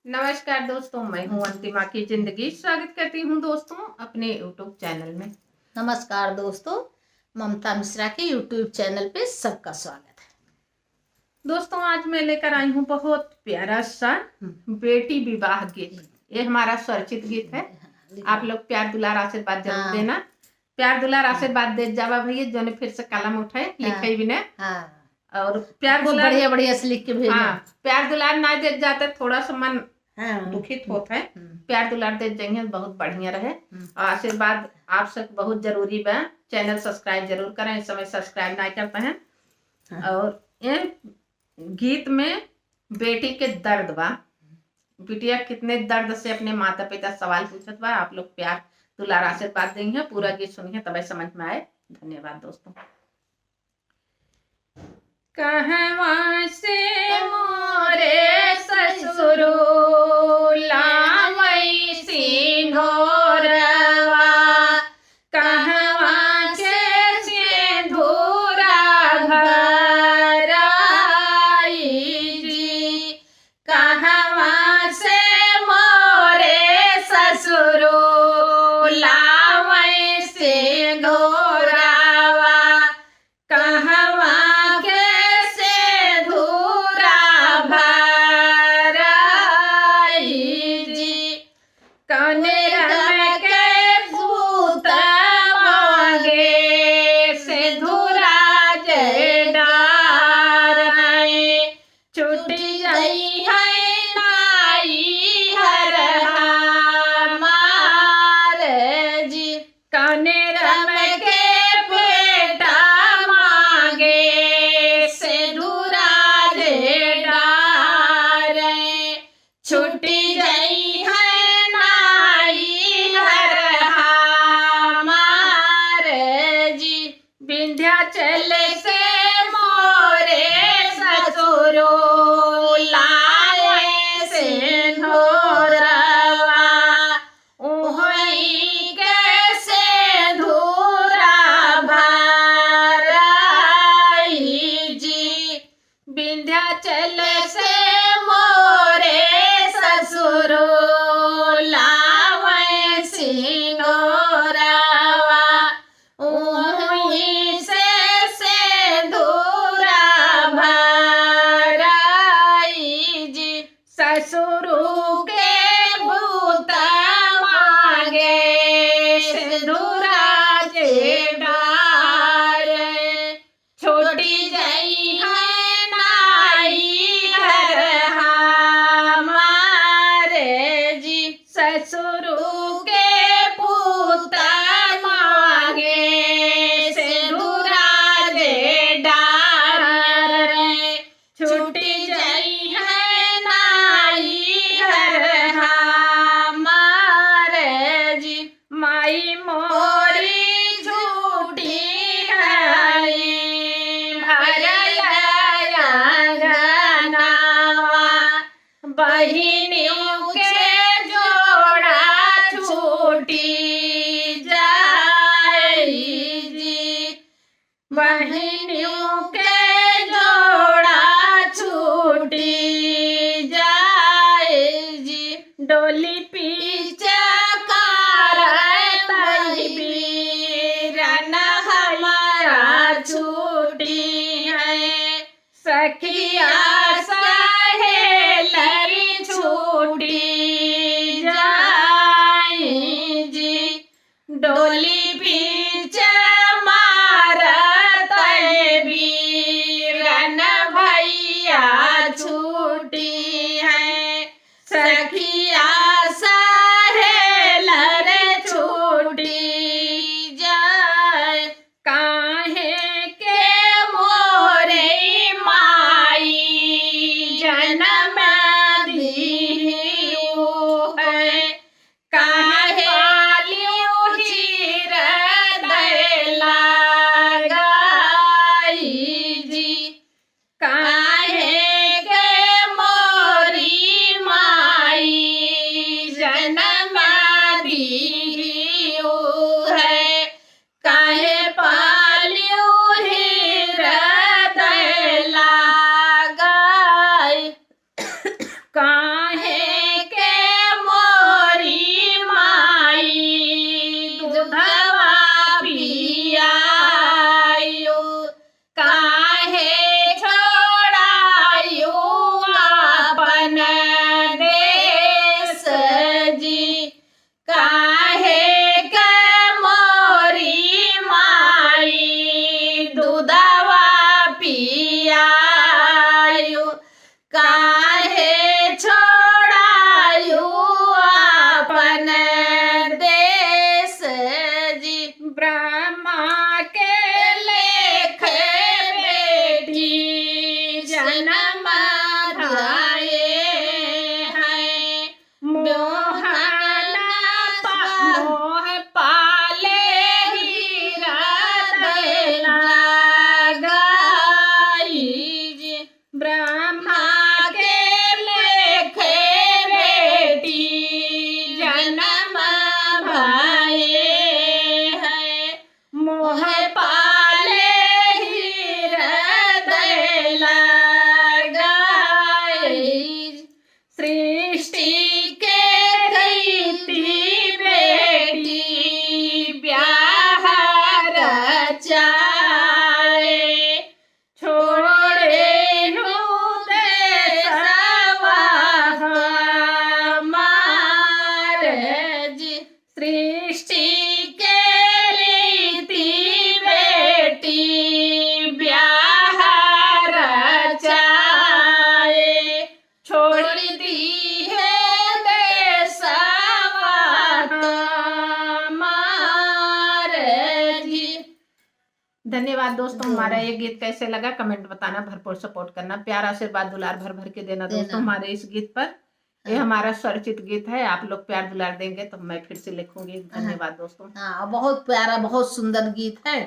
नमस्कार दोस्तों, मैं हूं अंतिमा की जिंदगी। स्वागत करती हूं दोस्तों अपने यूट्यूब चैनल में। नमस्कार दोस्तों, ममता मिश्रा के यूट्यूब चैनल पे सबका स्वागत है। दोस्तों आज मैं लेकर आई हूं बहुत प्यारा सा बेटी विवाह गीत। ये हमारा स्वरचित गीत है। आप लोग प्यार दुलार आशीर्वाद जरूर देना। प्यार दुलार आशीर्वाद दे जावा भैया, जो ने फिर से कलम उठाए लिखे भी ने। और प्यार दुलार बढ़िया बढ़िया से लिख के भेजना। प्यार दुलार ना दे जाते थोड़ा सा मन दुखित होता है। प्यार दुलार दे जाएंगे बहुत बढ़िया रहे। आशीर्वाद आप सब बहुत जरूरी बा। चैनल सब्सक्राइब जरूर करें, इस समय सब्सक्राइब नहीं करते हैं। और ये गीत में बेटी के दर्द बा, बिटिया कितने दर्द से अपने माता पिता सवाल पूछत बा। आप लोग प्यार दुलार आशीर्वाद देंगे, पूरा गीत सुनिए तब समझ में आए। धन्यवाद दोस्तों। कहवा से मोरे ससुरो लावई सिंधोरवा, कहवा से सिंधूरा घर आई जी, कहवा से मोरे ससुरो लावई सिंधोरवा, कहवा विंध्याचल से मोरे ससुरो लाए सिंधोरवा, ओही कैसे धूरा भराई जी, विंध्याचल से मोरे ससुरो लाए सिंधोरवा, ससुरु के भूत मांगे सिंदूरा जे डार, छोटी जई है नाई घर हमारे जी, ससुरु के भूत मांगे सिंदूरा जे डार, छोटी जई है माई मोरी झूठी है भरल अंगनावा, बहिनियों के जोड़ा छूटी जाए जी, बहिनियों के जोड़ा छूटी जाए जी, डोली पीछे छूटी है, सखिया सहेलरी छूटी जाई जी, डोली पीछे मारत वीरन भैया छूटी है, सखिया सहेलर छूटी जाए, काहे के मोरे माई धन्यवाद दोस्तों। हमारा ये गीत कैसे लगा कमेंट बताना, भरपूर सपोर्ट करना, प्यार आशीर्वाद दुलार भर भर के देना दोस्तों हमारे इस गीत पर। ये हमारा स्वरचित गीत है, आप लोग प्यार दुलार देंगे तो मैं फिर से लिखूंगी। धन्यवाद दोस्तों। हाँ, बहुत प्यारा बहुत सुंदर गीत है।